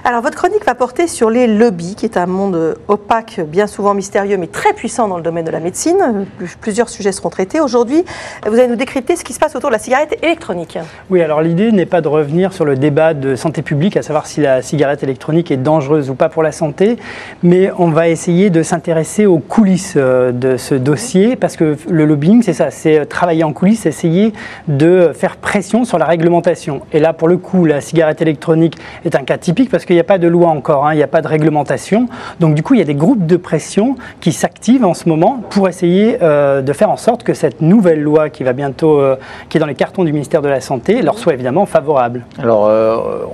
Alors, votre chronique va porter sur les lobbies, qui est un monde opaque, bien souvent mystérieux, mais très puissant dans le domaine de la médecine. Plusieurs sujets seront traités. Aujourd'hui, vous allez nous décrypter ce qui se passe autour de la cigarette électronique. Oui, alors l'idée n'est pas de revenir sur le débat de santé publique, à savoir si la cigarette électronique est dangereuse ou pas pour la santé, mais on va essayer de s'intéresser aux coulisses de ce dossier, parce que le lobbying, c'est ça, c'est travailler en coulisses, essayer de faire pression sur la réglementation. Et là, pour le coup, la cigarette électronique est un cas typique, parce qu'il n'y a pas de loi encore, il n'y a pas de réglementation. Donc du coup, il y a des groupes de pression qui s'activent en ce moment pour essayer de faire en sorte que cette nouvelle loi qui va bientôt, qui est dans les cartons du ministère de la Santé, leur soit évidemment favorable. Alors,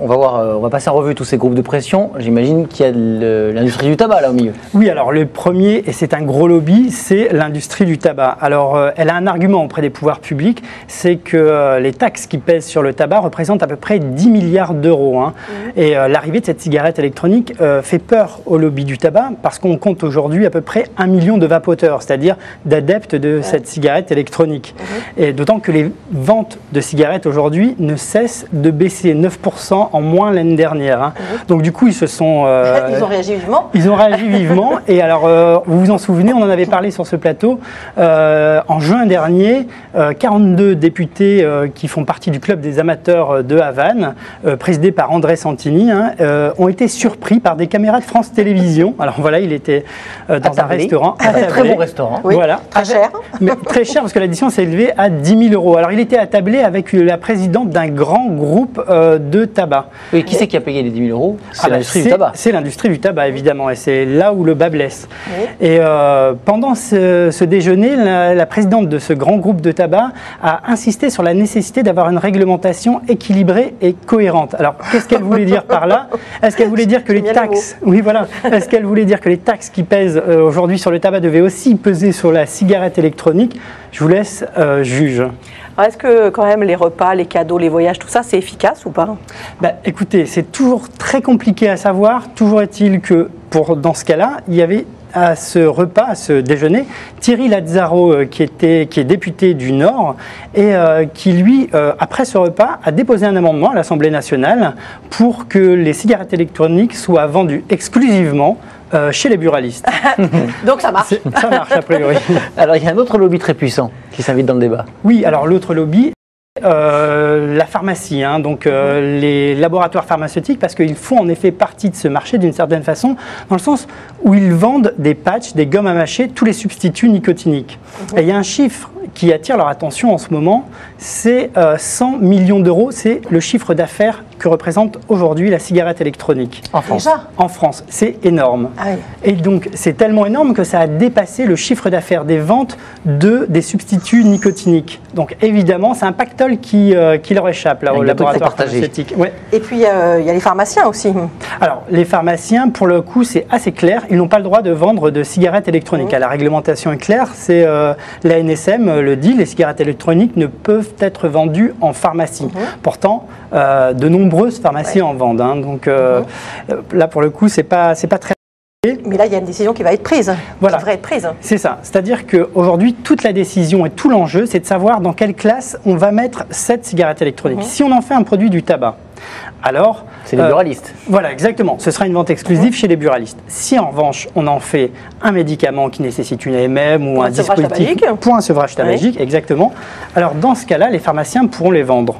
on va passer en revue tous ces groupes de pression. J'imagine qu'il y a l'industrie du tabac là au milieu. Oui, alors le premier, et c'est un gros lobby, c'est l'industrie du tabac. Alors, elle a un argument auprès des pouvoirs publics, c'est que les taxes qui pèsent sur le tabac représentent à peu près 10 milliards d'euros. Et l'arrivée de cette cigarette électronique fait peur au lobby du tabac parce qu'on compte aujourd'hui à peu près 1 million de vapoteurs, c'est-à-dire d'adeptes de cette cigarette électronique. Et d'autant que les ventes de cigarettes aujourd'hui ne cessent de baisser, 9% en moins l'année dernière. Donc du coup, ils se sont... ils ont réagi vivement. Ils ont réagi vivement. Et alors, vous vous en souvenez, on en avait parlé sur ce plateau. En juin dernier, 42 députés qui font partie du club des amateurs de Havane, présidé par André Santini, ont été surpris par des caméras de France Télévisions. Alors voilà, il était dans un restaurant. Un très bon restaurant. Oui, voilà. Très cher. Mais très cher parce que l'addition s'est élevée à 10 000 euros. Alors il était attablé avec la présidente d'un grand groupe de tabac. Et qui c'est qui a payé les 10 000 euros? C'est l'industrie du tabac. C'est l'industrie du tabac, évidemment. Et c'est là où le bas blesse. Et pendant ce déjeuner, la présidente de ce grand groupe de tabac a insisté sur la nécessité d'avoir une réglementation équilibrée et cohérente. Alors, qu'est-ce qu'elle voulait dire par là? Est-ce qu'elle voulait dire que les taxes, oui voilà, est-ce qu'elle voulait dire que les taxes qui pèsent aujourd'hui sur le tabac devaient aussi peser sur la cigarette électronique? Je vous laisse juge. Est-ce que quand même les repas, les cadeaux, les voyages, tout ça, c'est efficace ou pas? Écoutez, c'est toujours très compliqué à savoir. Toujours est-il que dans ce cas-là, il y avait à ce repas, à ce déjeuner, Thierry Lazzaro, qui est député du Nord, et qui, lui, après ce repas, a déposé un amendement à l'Assemblée nationale pour que les cigarettes électroniques soient vendues exclusivement chez les buralistes. Donc ça marche. Ça marche, a priori. Alors, il y a un autre lobby très puissant qui s'invite dans le débat. Oui, alors l'autre lobby, la pharmacie, donc les laboratoires pharmaceutiques, parce qu'ils font en effet partie de ce marché d'une certaine façon, dans le sens où ils vendent des patchs, des gommes à mâcher, tous les substituts nicotiniques. Et il y a un chiffre qui attire leur attention en ce moment, c'est 100 millions d'euros, c'est le chiffre d'affaires que représente aujourd'hui la cigarette électronique. En France. Déjà ? En France, c'est énorme. Ah oui. Et donc, c'est tellement énorme que ça a dépassé le chiffre d'affaires des ventes des substituts nicotiniques. Donc, évidemment, c'est un pactole qui leur échappe, là, au laboratoire pharmaceutique. Ouais. Et puis, il y a les pharmaciens aussi. Alors, les pharmaciens, pour le coup, c'est assez clair. Ils n'ont pas le droit de vendre de cigarettes électroniques. La réglementation est claire. C'est l'ANSM le dit, les cigarettes électroniques ne peuvent être vendues en pharmacie. Pourtant, de nombreuses pharmacies en vendent. Donc là, pour le coup, c'est pas très... Mais là, il y a une décision qui va être prise, voilà. Qui devrait être prise. C'est ça. C'est-à-dire qu'aujourd'hui, toute la décision et tout l'enjeu, c'est de savoir dans quelle classe on va mettre cette cigarette électronique. Si on en fait un produit du tabac, alors... C'est les buralistes. Voilà, exactement. Ce sera une vente exclusive chez les buralistes. Si en revanche, on en fait un médicament qui nécessite une AMM ou un dispositif pour un sevrage tabagique, exactement, alors dans ce cas-là, les pharmaciens pourront les vendre.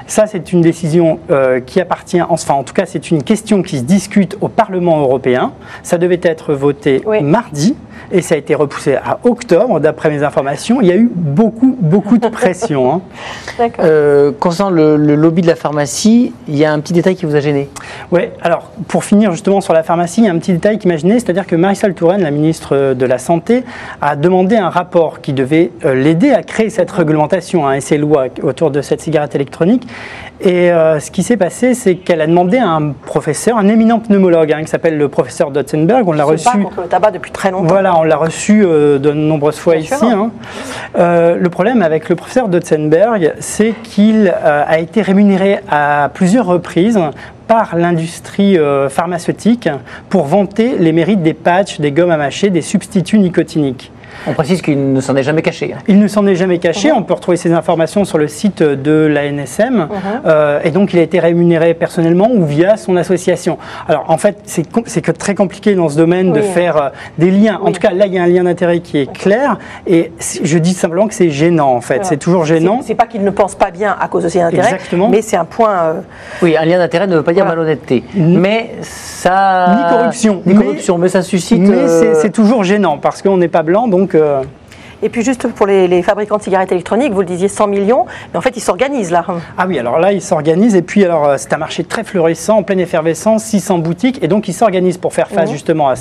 Ça, c'est une décision qui appartient, enfin en tout cas, c'est une question qui se discute au Parlement européen. Ça devait être voté mardi et ça a été repoussé à octobre, d'après mes informations. Il y a eu beaucoup de pression. D'accord. Concernant le lobby de la pharmacie, il y a un petit détail qui vous a gêné. Oui, alors pour finir justement sur la pharmacie, il y a un petit détail qui m'a gêné, c'est-à-dire que Marisol Touraine, la ministre de la Santé, a demandé un rapport qui devait l'aider à créer cette réglementation et ces lois autour de cette cigarette électronique. Et ce qui s'est passé, c'est qu'elle a demandé à un professeur, un éminent pneumologue, qui s'appelle le professeur Dotzenberg. On l'a reçu. Se bat contre le tabac depuis très longtemps. Voilà, on l'a reçu de nombreuses fois ici. Le problème avec le professeur Dotzenberg, c'est qu'il a été rémunéré à plusieurs reprises par l'industrie pharmaceutique pour vanter les mérites des patchs, des gommes à mâcher, des substituts nicotiniques. On précise qu'il ne s'en est jamais caché. Il ne s'en est jamais caché. On peut retrouver ces informations sur le site de l'ANSM. Et donc, il a été rémunéré personnellement ou via son association. Alors, en fait, c'est que très compliqué dans ce domaine de faire des liens. En tout cas, là, il y a un lien d'intérêt qui est clair. Et je dis simplement que c'est gênant, en fait. C'est toujours gênant. C'est pas qu'il ne pense pas bien à cause de ses intérêts. Exactement. Mais c'est un point... Oui, un lien d'intérêt ne veut pas dire malhonnêteté. Mais ça... Ni corruption. Ni corruption, mais ça suscite... Mais c'est toujours gênant parce qu'on n'est pas blanc, donc... Et puis juste pour les fabricants de cigarettes électroniques, vous le disiez 100 millions, mais en fait ils s'organisent là. Ah oui, alors là ils s'organisent et puis alors c'est un marché très florissant, en pleine effervescence, 600 boutiques et donc ils s'organisent pour faire face justement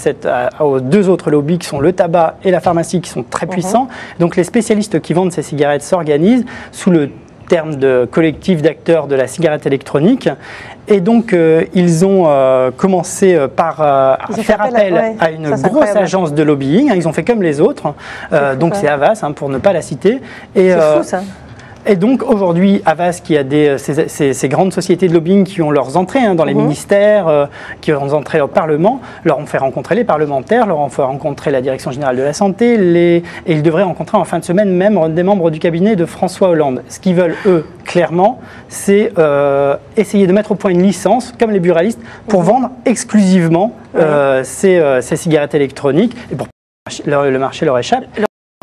aux deux autres lobbies qui sont le tabac et la pharmacie qui sont très puissants. Donc les spécialistes qui vendent ces cigarettes s'organisent sous le terme de collectif d'acteurs de la cigarette électronique. Et donc, ils ont commencé par faire appel à une grosse agence de lobbying. Ils ont fait comme les autres. Donc, c'est Havas, pour ne pas la citer. C'est fou, ça. Et donc aujourd'hui, Havas, qui a ces grandes sociétés de lobbying qui ont leurs entrées dans les ministères, qui ont leurs entrées au Parlement, leur ont fait rencontrer les parlementaires, leur ont fait rencontrer la Direction générale de la santé, et ils devraient rencontrer en fin de semaine même des membres du cabinet de François Hollande. Ce qu'ils veulent, eux, clairement, c'est essayer de mettre au point une licence, comme les buralistes, pour vendre exclusivement ces cigarettes électroniques, et pour que le marché leur échappe.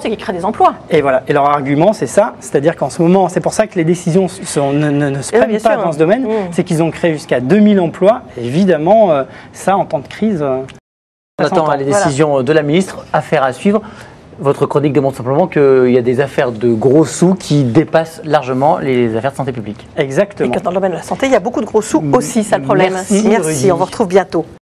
C'est qu'ils créent des emplois. Et voilà. Et leur argument, c'est ça. C'est-à-dire qu'en ce moment, c'est pour ça que les décisions ne se prennent pas dans ce domaine. C'est qu'ils ont créé jusqu'à 2000 emplois. Évidemment, ça, en temps de crise... On attend les décisions de la ministre. Affaire à suivre. Votre chronique démontre simplement qu'il y a des affaires de gros sous qui dépassent largement les affaires de santé publique. Exactement. Et que dans le domaine de la santé, il y a beaucoup de gros sous aussi, ça le problème. Merci. On vous retrouve bientôt.